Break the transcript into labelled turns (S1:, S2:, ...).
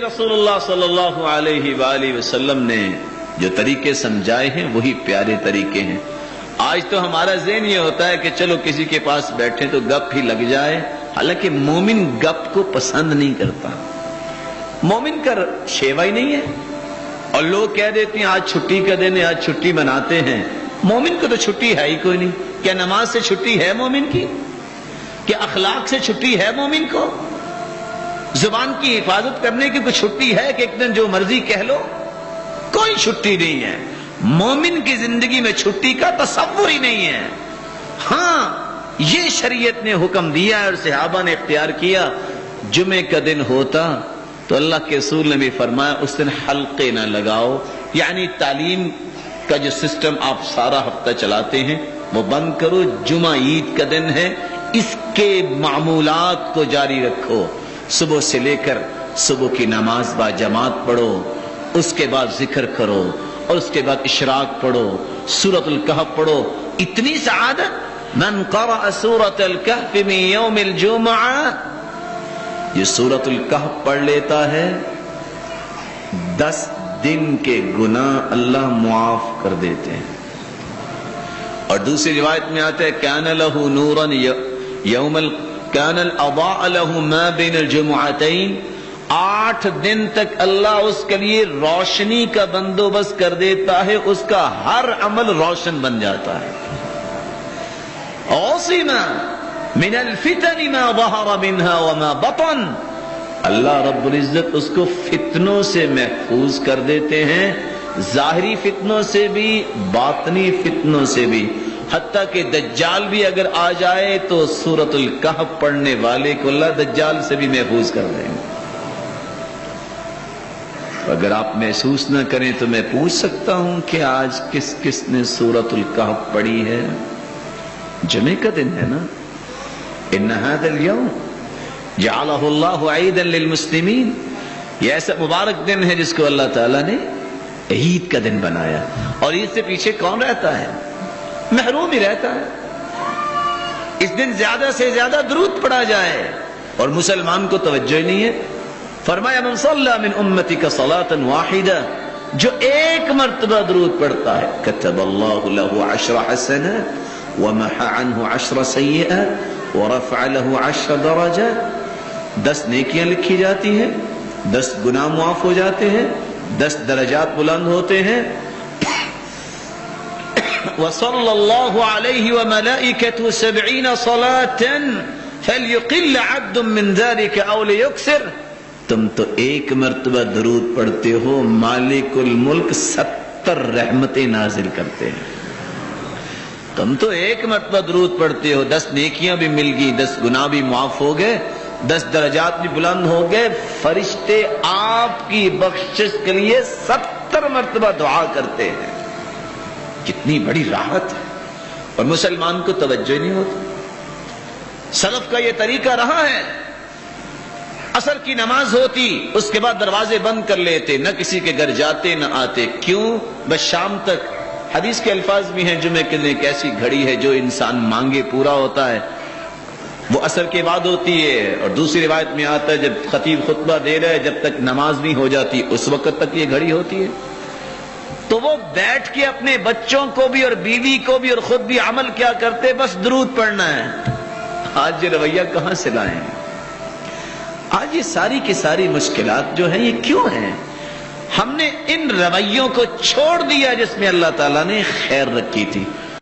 S1: रसूलुल्लाह सल्लल्लाहु अलैहि वआलिहि वसल्लम ने जो तरीके समझाए हैं वही प्यारे तरीके हैं। आज तो हमारा ज़हन ये होता है कि चलो किसी के पास बैठे तो गप ही लग जाए, हालांकि मोमिन गप को पसंद नहीं करता, मोमिन का शेवा ही नहीं है। और लोग कह देते हैं आज छुट्टी का दिन है, आज छुट्टी मनाते हैं। मोमिन को तो छुट्टी है ही कोई नहीं। क्या नमाज से छुट्टी है मोमिन की? क्या अखलाक से छुट्टी है मोमिन को? जुबान की हिफाजत करने की कोई छुट्टी है कि एक दिन जो मर्जी कह लो? कोई छुट्टी नहीं है। मोमिन की जिंदगी में छुट्टी का तसव्वुर ही नहीं है। हाँ, ये शरीयत ने हुक्म दिया है और सहाबा ने इख्तियार किया। जुमे का दिन होता तो अल्लाह के रसूल ने भी फरमाया उस दिन हल्के ना लगाओ, यानी तालीम का जो सिस्टम आप सारा हफ्ता चलाते हैं वो बंद करो। जुमा ईद का दिन है, इसके मामूलात को जारी रखो। सुबह से लेकर सुबह की नमाज बा जमात पढ़ो, उसके बाद जिक्र करो और उसके बाद इशराक पढ़ो, सूरतुल कहफ पढ़ो। इतनी सआदत, मन क़रअ सूरतुल कहफ मिन यौमिल जुमअह, ये सूरतुल कहफ पढ़ लेता है 10 दिन के गुनाह अल्लाह मुआफ कर देते हैं। और दूसरी रिवायत में आता है कान लहू नूरन यौमल कान अज़ाअ लहू मा बैन अल-जुमुअतैन, 8 दिन तक अल्लाह उसके लिए रोशनी का बंदोबस्त कर देता है, उसका हर अमल रोशन बन जाता है। औसिमा मिनल फितन मा ज़हर मिनहा व मा बतन, अल्लाह रब्बुल इज्जत उसको फितनों से महफूज कर देते हैं, जाहिरी फितनों से भी बातनी फितनों से भी। हत्ता कि दज्जाल भी अगर आ जाए तो सूरतुल कहफ पढ़ने वाले को अल्लाह दज्जाल से भी महफूज कर देंगे। अगर आप महसूस न करें तो मैं पूछ सकता हूं कि आज किस किस ने सूरतुल कहफ पढ़ी है? जुमे का दिन है ना। इन्ना हादल यौम जअलहु अल्लाहु ईदन लिल मुस्लिमीन, ये ऐसा मुबारक दिन है जिसको अल्लाह ताला ने ईद का दिन बनाया। और ईद से पीछे कौन रहता है? महरूम ही रहता है। इस दिन ज्यादा से ज्यादा दुरूद पढ़ा जाए, और मुसलमान को तवज्जो ही नहीं है। फरमाया मन सल्ला मिन उम्मती का सलातन वाहिदा, जो एक मर्तबा दुरूद पढ़ता है कतबल्लाहु लहु 10 हसनात व महा अन्हु 10 सय्यिआत व रफ़अ लहु 10 दरजात, 10 नेकियां लिखी जाती हैं, 10 गुनाह मुआफ हो जाते हैं, 10 दरजात बुलंद होते हैं। व सल्लल्लाहु अलैहि व मलाइकतुहु 70 सलातन फलयुक़िल अब्दुम मिन ज़ालिका औ लियुक्सिर, तुम तो एक मर्तबा दुरूद पढ़ते हो, मालिकुल मुल्क 70 रहमतें नाजिल करते हैं। तुम तो एक मर्तबा दुरूद पढ़ते हो, 10 नेकियां भी मिल गई, 10 गुनाह भी माफ हो गए, 10 दरजात भी बुलंद हो गए। फरिश्ते आपकी बख्शिश के लिए 70 मर्तबा दुआ करते हैं। कितनी बड़ी राहत है, और मुसलमान को तवज्जो नहीं होती। सलफ का यह तरीका रहा है, असर की नमाज होती उसके बाद दरवाजे बंद कर लेते, न किसी के घर जाते न आते। क्यों? बस शाम तक। हदीस के अल्फाज भी हैं, जुमे के दिन एक ऐसी घड़ी है जो इंसान मांगे पूरा होता है, वो असर के बाद होती है। और दूसरी रिवायत में आता है जब खतीब खुतबा दे रहे जब तक नमाज नहीं हो जाती उस वक्त तक ये घड़ी होती है। तो वो बैठ के अपने बच्चों को भी और बीवी को भी और खुद भी अमल क्या करते, बस दुरूद पढ़ना है। आज ये रवैया कहां से लाए हैं? आज ये सारी की सारी मुश्किलात जो हैं ये क्यों हैं? हमने इन रवैयों को छोड़ दिया जिसमें अल्लाह ताला ने खैर रखी थी।